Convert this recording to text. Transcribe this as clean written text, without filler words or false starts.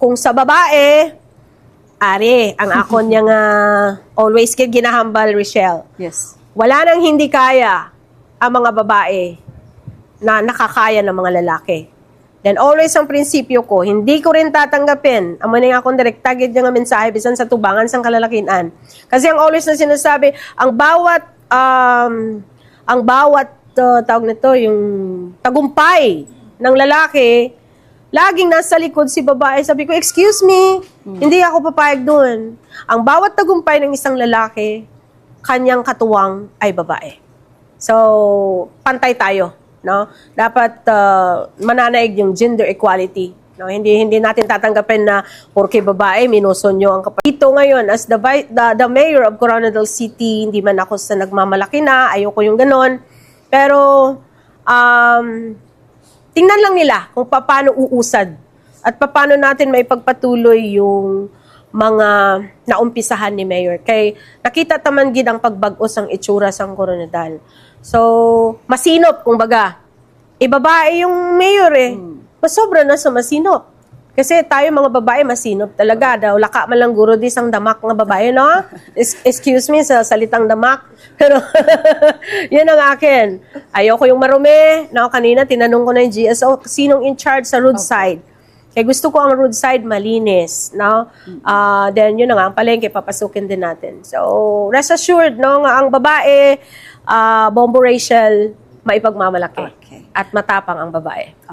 kung sa babae, ari, ang akon niya nga always kay ginahambal, Rochelle. Yes. Wala nang hindi kaya ang mga babae na nakakaya ng mga lalaki. Then always ang prinsipyo ko, hindi ko rin tatanggapin ang mga akong direct target niya nga mensahe bisan sa tubangan sang kalalakian. Kasi ang always na sinasabi, ang bawat tawag nito, yung tagumpay ng lalaki, laging nasa likod si babae. Sabi ko, excuse me, hindi ako papayag doon. Ang bawat tagumpay ng isang lalaki, kanyang katuwang ay babae. So, pantay tayo, no? Dapat mananaig yung gender equality. No? Hindi natin tatanggapin na porke babae, minuson nyo ang kapatid. Dito ngayon, as the mayor of Coronadal City, hindi man ako sa nagmamalaki na, ayoko yung ganon. Pero, tingnan lang nila kung paano uusad at paano natin maipagpatuloy yung mga naumpisahan ni Mayor. Kay nakita taman gid ang pagbag-os ang itsura sang Coronadal. So, masinop, kumbaga. Ibabae yung Mayor Mas sobra na sa masinop. Kasi tayo mga babae masinop talaga. Daw laka man lang guro di sang damak nga babae, no? Excuse me sa salitang damak. Pero, yun ang akin. Ayoko yung marumi. No, kanina tinanong ko na yung GSO, sinong in charge sa roadside? Kaya gusto ko ang roadside malinis, no? Then, yun na nga, ang palengke, papasukin din natin. So, rest assured, no, nga ang babae, Bombo Rachel, maipagmamalaki. Okay. At matapang ang babae.